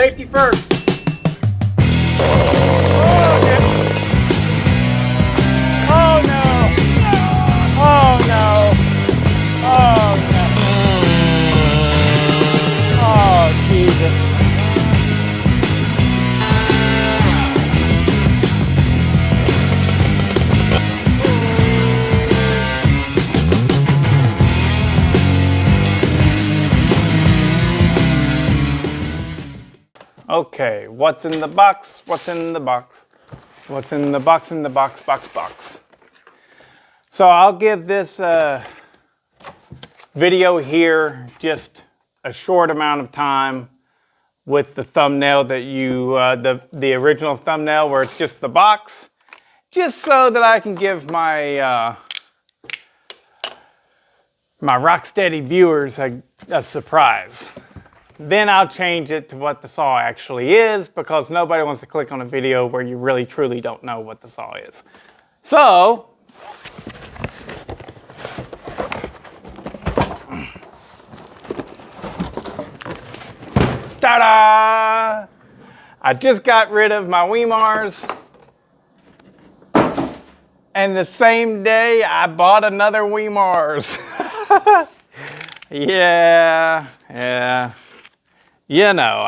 Safety first. Oh no! Oh no! Oh no! Oh Jesus! Okay, what's in the box? What's in the box? What's in the box? In the box, box. So I'll give this video here just a short amount of time with the thumbnail that you, the original thumbnail where it's just the box, just so that I can give my my Rocksteady viewers a surprise. Then I'll change it to what the saw actually is, because nobody wants to click on a video where you really truly don't know what the saw is. So, ta-da! I just got rid of my Wemars, and the same day I bought another Wemars. Yeah. You know,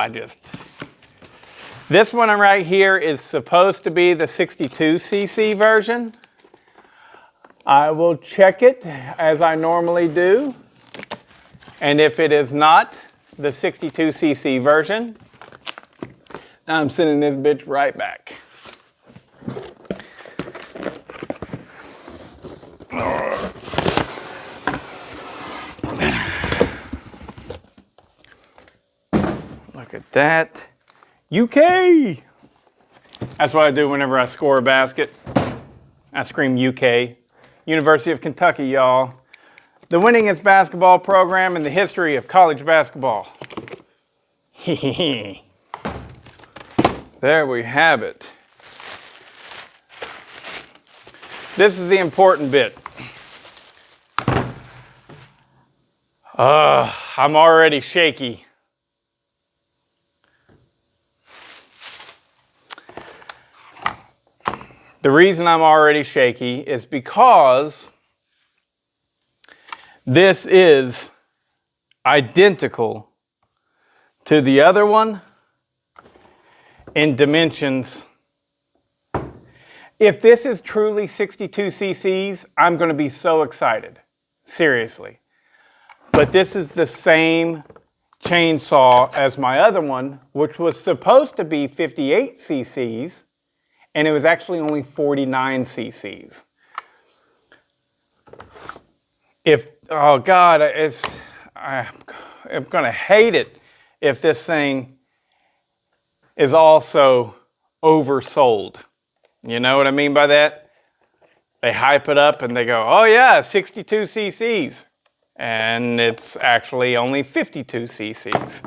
this one right here is supposed to be the 62cc version. I will check it as I normally do. And if it is not the 62cc version, I'm sending this bitch right back. Look at that. UK! That's what I do whenever I score a basket. I scream UK. University of Kentucky, y'all. The winningest basketball program in the history of college basketball. There we have it. This is the important bit. I'm already shaky. The reason I'm already shaky is because this is identical to the other one in dimensions. If this is truly 62 cc's, I'm going to be so excited. Seriously. But this is the same chainsaw as my other one, which was supposed to be 58 cc's. And it was actually only 49 cc's. Oh God, I'm gonna hate it if this thing is also oversold. You know what I mean by that? They hype it up and they go, oh yeah, 62 cc's. And it's actually only 52 cc's.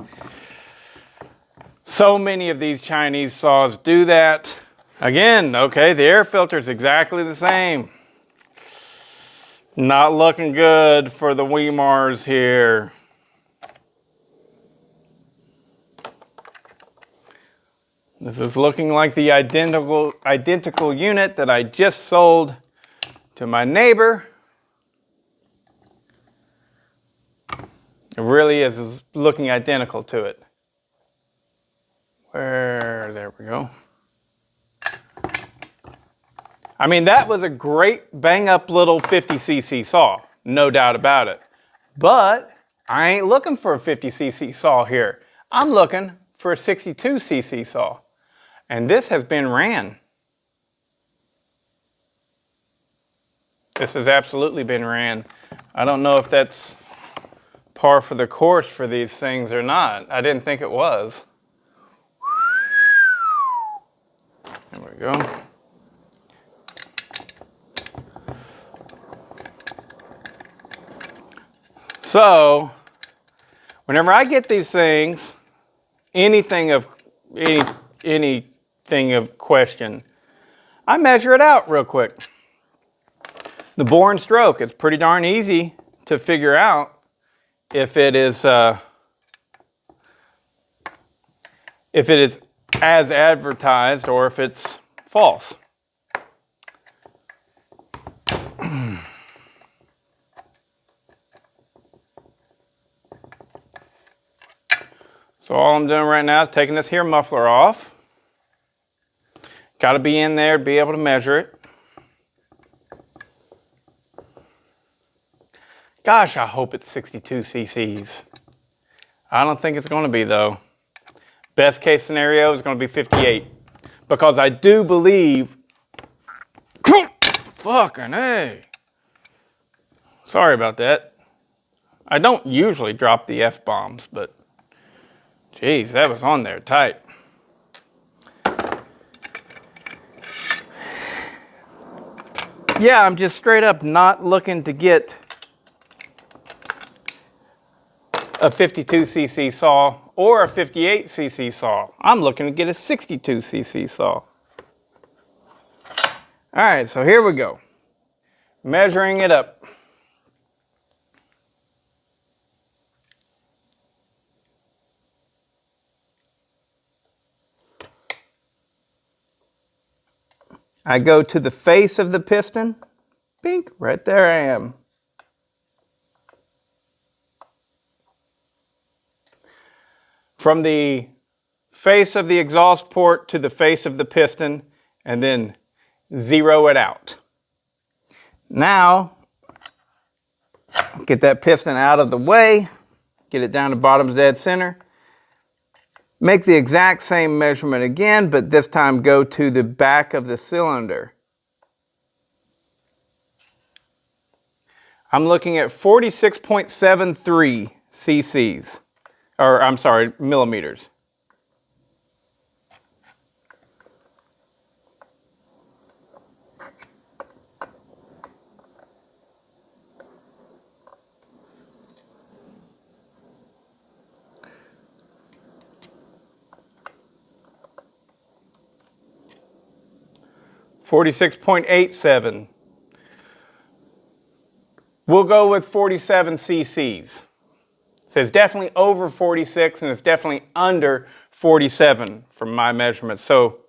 So many of these Chinese saws do that. Again, okay, the air filter is exactly the same. Not looking good for the Wemars here. This is looking like the identical unit that I just sold to my neighbor. It really is looking identical to it. There we go. I mean, that was a great bang-up little 50cc saw, no doubt about it. But I ain't looking for a 50cc saw here. I'm looking for a 62cc saw. And this has been ran. This has absolutely been ran. I don't know if that's par for the course for these things or not. I didn't think it was. There we go. So, whenever I get these things, anything of question, I measure it out real quick. The bore and stroke, it's pretty darn easy to figure out if it is if it is as advertised or if it's false. So all I'm doing right now is taking this here muffler off. Got to be in there to be able to measure it. Gosh, I hope it's 62 cc's. I don't think it's going to be though. Best case scenario is going to be 58. Because I do believe... Fucking hey. Sorry about that. I don't usually drop the F-bombs, but... Jeez, that was on there tight. Yeah, I'm just straight up not looking to get a 52 cc saw or a 58 cc saw. I'm looking to get a 62 cc saw. All right, so here we go. Measuring it up. I go to the face of the piston. Bink, right there I am. From the face of the exhaust port to the face of the piston, and then zero it out. Now, get that piston out of the way, get it down to bottom dead center. Make the exact same measurement again, but this time go to the back of the cylinder. I'm looking at 46.73 cc's, or I'm sorry, millimeters. .87. We'll go with 47 cc's. So it's definitely over 46 and it's definitely under 47 from my measurements. So,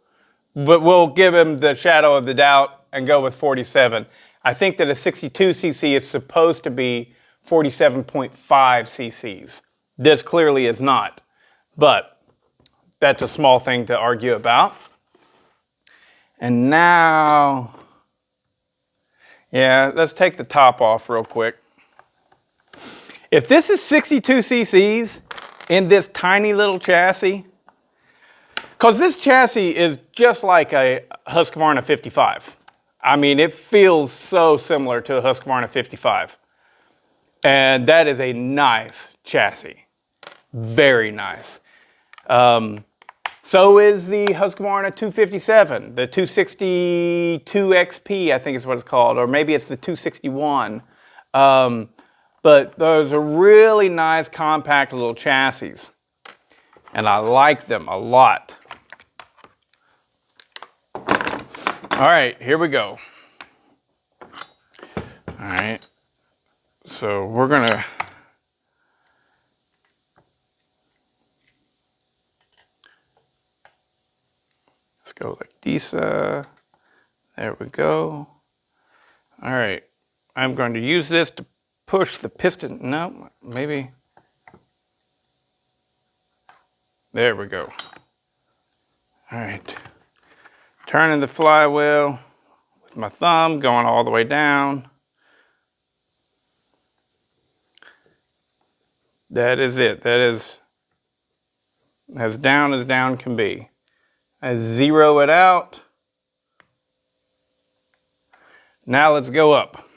but we'll give him the shadow of the doubt and go with 47. I think that a 62 cc is supposed to be 47.5 cc's. This clearly is not, but that's a small thing to argue about. And now, yeah, let's take the top off real quick. If this is 62 cc's in this tiny little chassis, because this chassis is just like a Husqvarna 55. I mean, it feels so similar to a Husqvarna 55. And that is a nice chassis. Very nice. So is the Husqvarna 257, the 262 XP, I think is what it's called, or maybe it's the 261. But those are really nice, compact little chassis, and I like them a lot. All right, here we go. All right, so we're gonna go like this. There we go. All right, I'm going to use this to push the piston. No, maybe. There we go. All right, turning the flywheel with my thumb, going all the way down. That is it. That is as down can be. I zero it out. Now let's go up.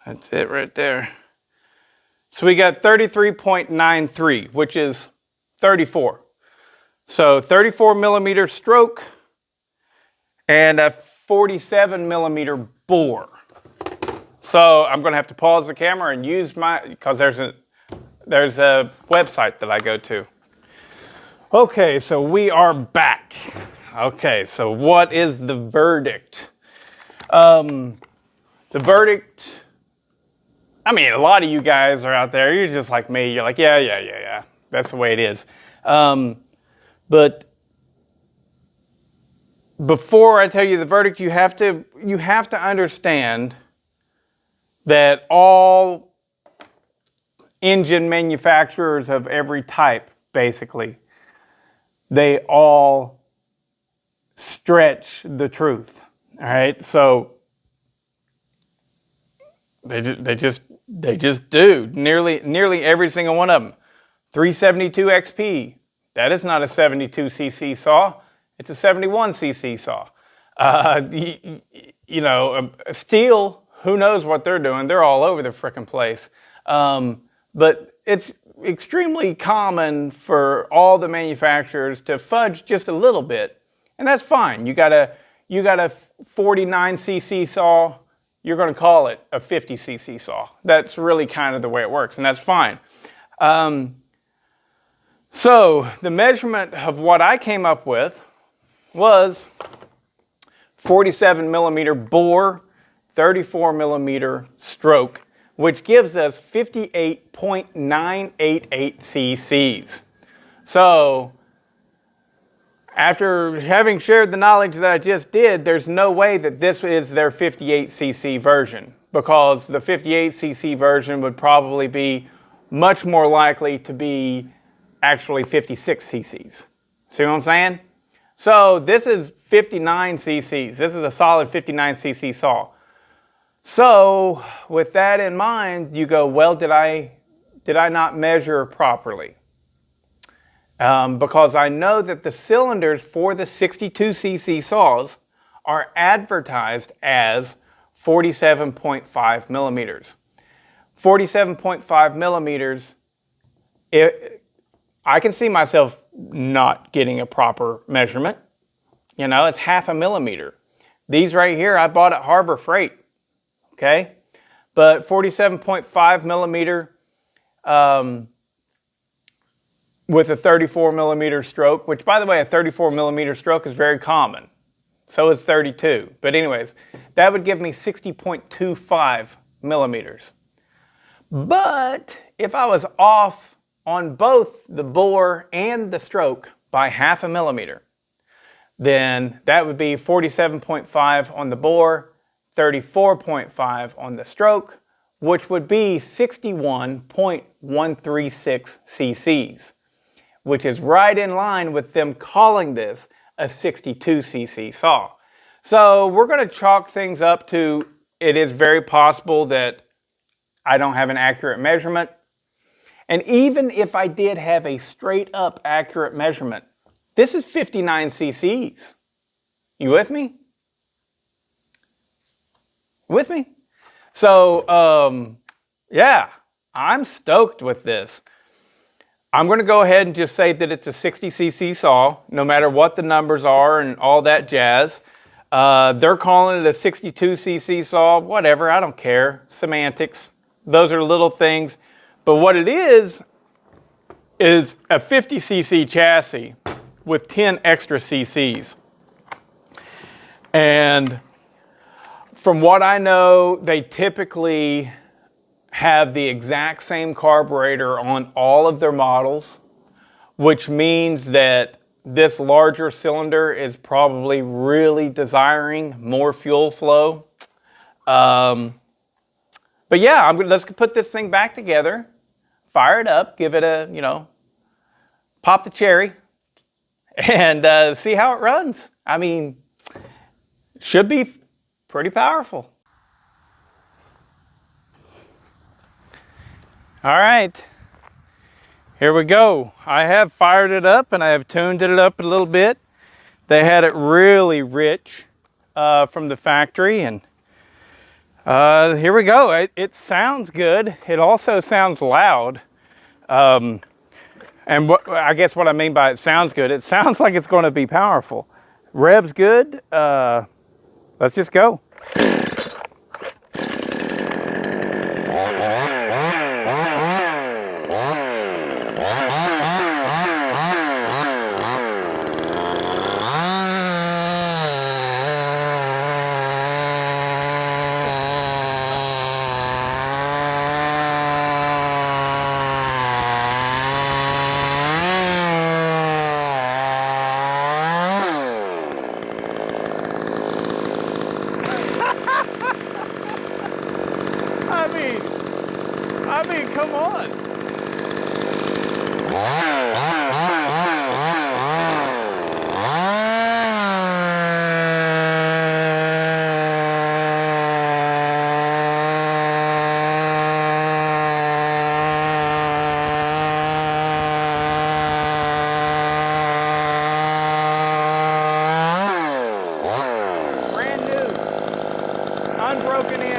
That's it right there. So we got 33.93, which is 34. So 34 millimeter stroke and a 47 millimeter bore. So I'm going to have to pause the camera and use my, because there's a website that I go to. Okay, so we are back. Okay, so what is the verdict? The verdict, I mean, a lot of you guys are out there, you're just like me, you're like, yeah, that's the way it is. But before I tell you the verdict, you have to understand that all engine manufacturers of every type, basically, they all stretch the truth. All right, so they just do. Nearly every single one of them. 372 XP. That is not a 72cc saw. It's a 71cc saw. Steel, who knows what they're doing? They're all over the frickin' place. But it's extremely common for all the manufacturers to fudge just a little bit, and that's fine. You got a 49cc saw, you're going to call it a 50cc saw. That's really kind of the way it works, and that's fine. So the measurement of what I came up with was 47 millimeter bore, 34 millimeter stroke, which gives us 58.988 cc's. So after having shared the knowledge that I just did, there's no way that this is their 58cc version, because the 58cc version would probably be much more likely to be actually 56 cc's. See what I'm saying? So this is 59 cc's. This is a solid 59 cc saw. So with that in mind, you go, well, did I not measure properly? Because I know that the cylinders for the 62cc saws are advertised as 47.5 millimeters. 47.5 millimeters, I can see myself not getting a proper measurement. You know, it's half a millimeter. These right here, I bought at Harbor Freight. Okay? But 47.5 millimeter with a 34 millimeter stroke, which, by the way, a 34 millimeter stroke is very common. So is 32. But anyways, that would give me 60.25 millimeters. But if I was off on both the bore and the stroke by half a millimeter, then that would be 47.5 on the bore, 34.5 on the stroke, which would be 61.136 cc's, which is right in line with them calling this a 62cc saw. So we're going to chalk things up to, it is very possible that I don't have an accurate measurement. And even if I did have a straight up accurate measurement, this is 59 cc's. You with me? With me? So, yeah, I'm stoked with this. I'm going to go ahead and just say that it's a 60cc saw, no matter what the numbers are and all that jazz. They're calling it a 62cc saw, whatever, I don't care. Semantics. Those are little things. But what it is a 50cc chassis with 10 extra cc's. And from what I know, they typically have the exact same carburetor on all of their models, which means that this larger cylinder is probably really desiring more fuel flow. But yeah, let's put this thing back together, fire it up, give it a, pop the cherry, and see how it runs. I mean, should be pretty powerful. All right, here we go. I have fired it up and I have tuned it up a little bit. They had it really rich from the factory, and here we go. It sounds good. It also sounds loud. And I guess what I mean by it sounds good, it sounds like it's going to be powerful. Rev's good. Let's just go. I mean, come on. Brand new, unbroken in.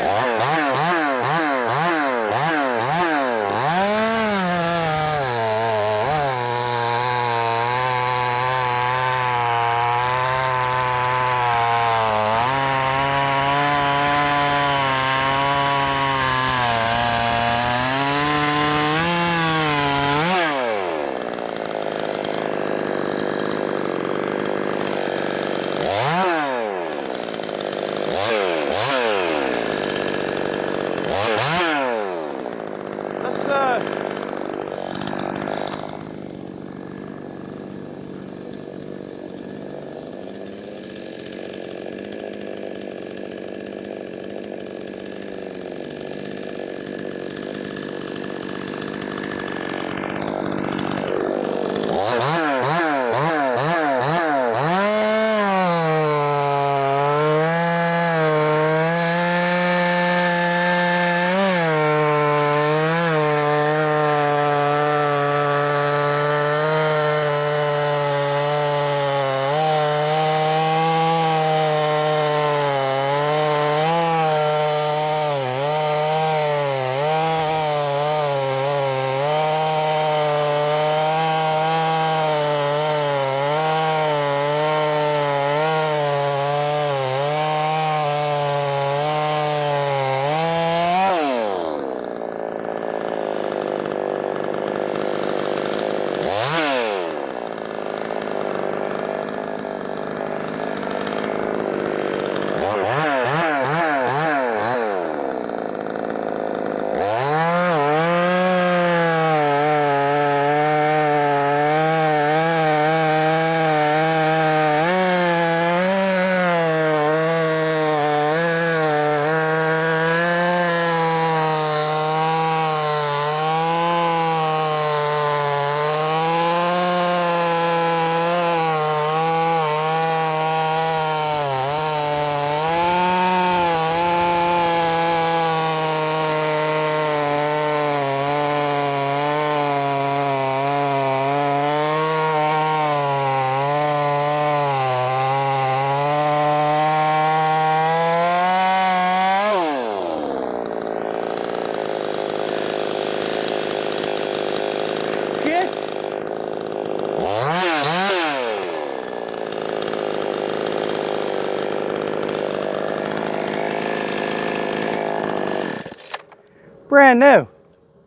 Brand new.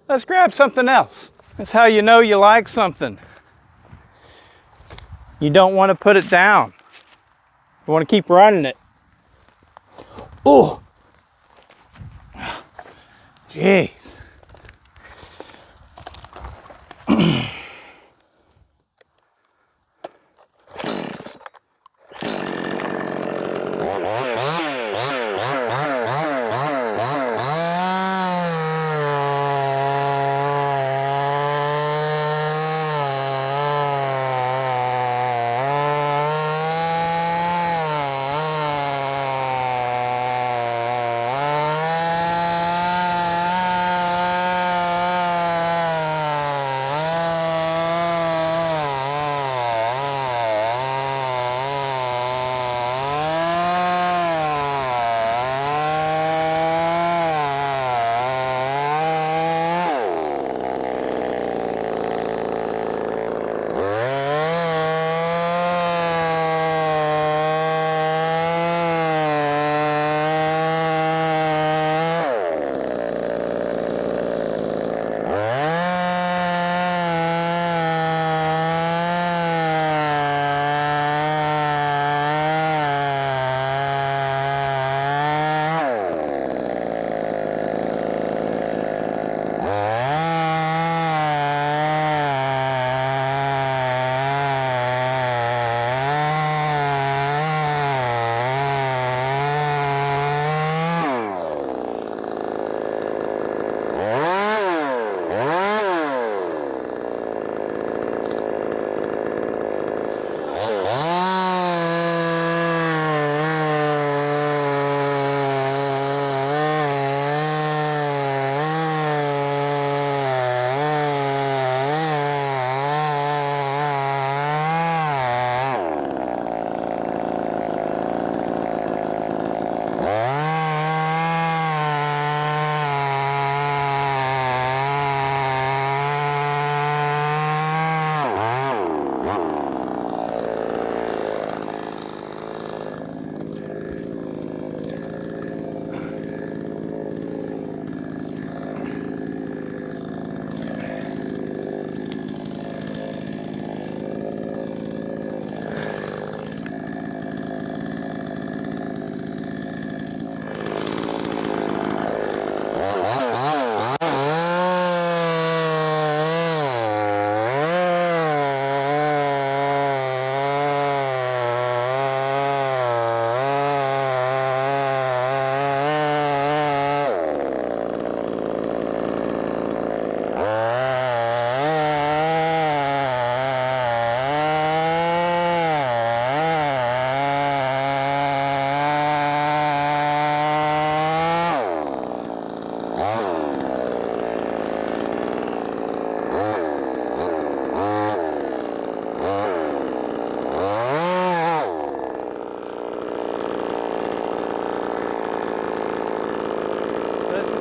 Let's grab something else. That's how you know you like something. You don't want to put it down. You want to keep running it. Ooh. Jeez.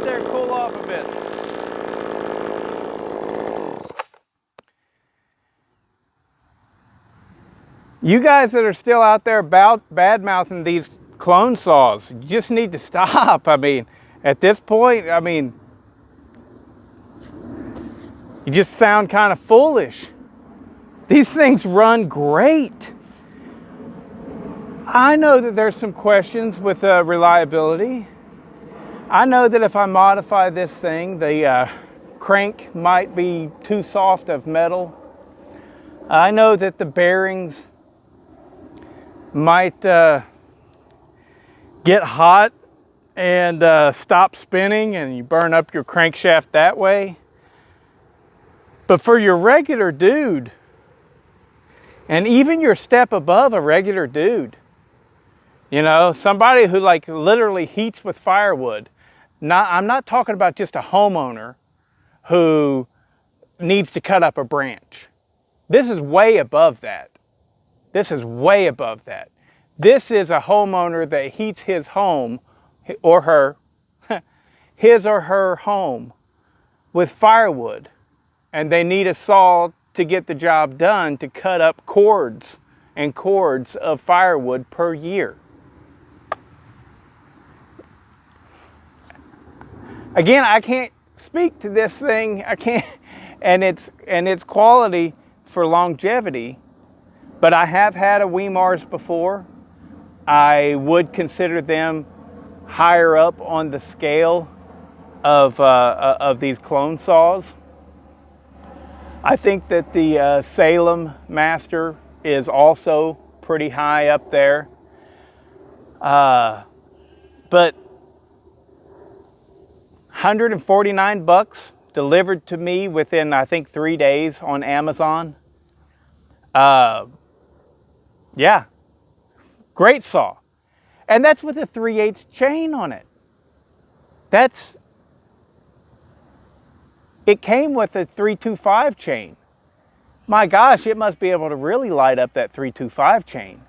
out there, cool off a bit. You guys that are still out there bad-mouthing these clone saws, you just need to stop. I mean, at this point, I mean, you just sound kind of foolish. These things run great. I know that there's some questions with reliability. I know that if I modify this thing, the crank might be too soft of metal. I know that the bearings might get hot and stop spinning and you burn up your crankshaft that way. But for your regular dude, and even your step above a regular dude, you know, somebody who like literally heats with firewood. I'm not talking about just a homeowner who needs to cut up a branch. This is way above that. This is way above that. This is a homeowner that heats his home or her, his or her home with firewood, and they need a saw to get the job done to cut up cords and cords of firewood per year. Again, I can't speak to this thing. I can't, and its quality for longevity. But I have had a Wemars before. I would consider them higher up on the scale of these clone saws. I think that the Salem Master is also pretty high up there. But 149 bucks delivered to me within, I think, 3 days on Amazon. Yeah, great saw. And that's with a 3/8 chain on it. It came with a 325 chain. My gosh, it must be able to really light up that 325 chain.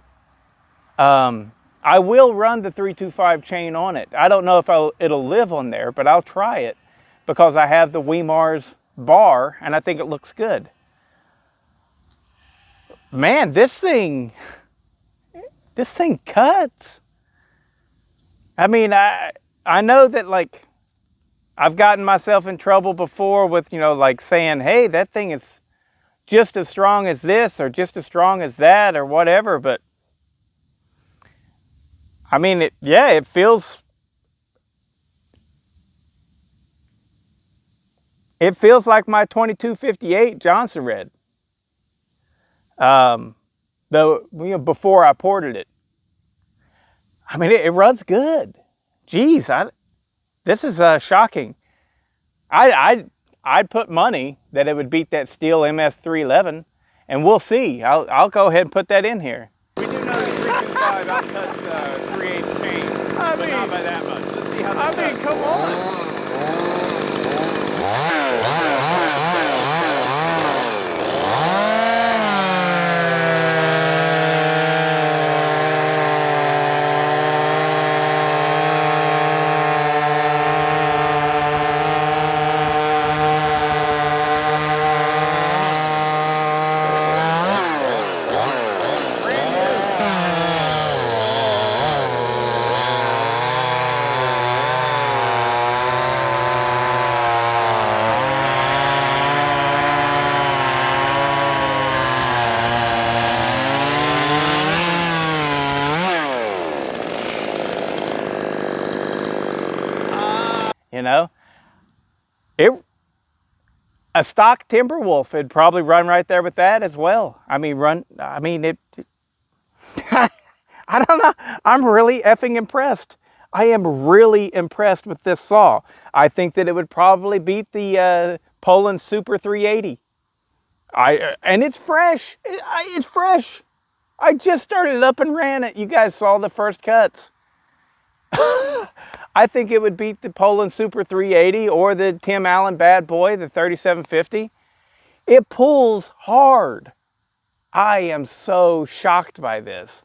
I will run the 325 chain on it. I don't know if it'll live on there, but I'll try it because I have the Wemars bar and I think it looks good. Man, this thing cuts. I mean, I know that, like, I've gotten myself in trouble before with, you know, like saying, hey, that thing is just as strong as this or just as strong as that or whatever. But I mean, it feels like my 2258 Johnson Red. Though, you know, before I ported it. I mean, it runs good. Geez, this is shocking. I'd put money that it would beat that steel MS311, and we'll see. I'll go ahead and put that in here. We do know the 325 outcuts 3/8 chain, but not by that much. Let's see how this does. Come on. You know, a stock Timberwolf would probably run right there with that as well. I mean, I don't know. I'm really effing impressed. I am really impressed with this saw. I think that it would probably beat the Poland Super 380. And it's fresh. It's fresh. I just started it up and ran it. You guys saw the first cuts. I think it would beat the Poland Super 380 or the Tim Allen Bad Boy, the 3750. It pulls hard. I am so shocked by this.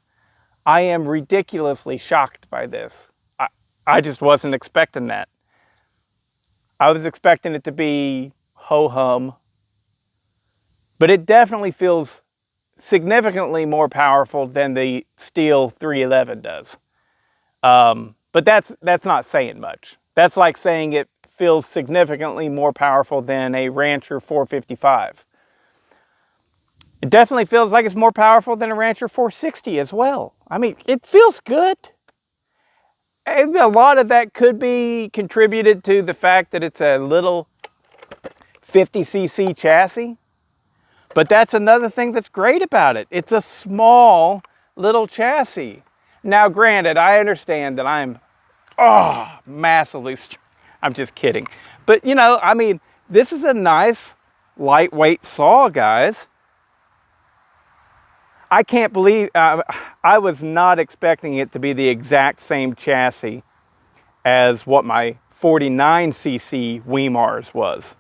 I am ridiculously shocked by this. I just wasn't expecting that. I was expecting it to be ho-hum, but it definitely feels significantly more powerful than the Steel 311 does. But that's not saying much. That's like saying it feels significantly more powerful than a Rancher 455. It definitely feels like it's more powerful than a Rancher 460 as well. I mean, it feels good. And a lot of that could be contributed to the fact that it's a little 50cc chassis. But that's another thing that's great about it. It's a small little chassis. Now, granted, I understand that I'm massively, I'm just kidding. But, you know, I mean, this is a nice, lightweight saw, guys. I can't believe, I was not expecting it to be the exact same chassis as what my 49cc Wemars was.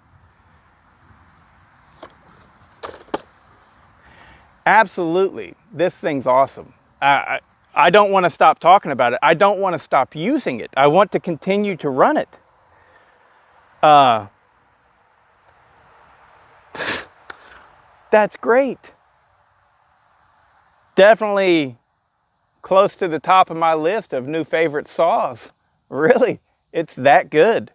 Absolutely, this thing's awesome. I don't want to stop talking about it. I don't want to stop using it. I want to continue to run it. That's great. Definitely close to the top of my list of new favorite saws. Really, it's that good.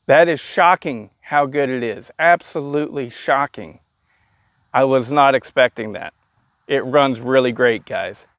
That is shocking how good it is. Absolutely shocking. I was not expecting that. It runs really great, guys.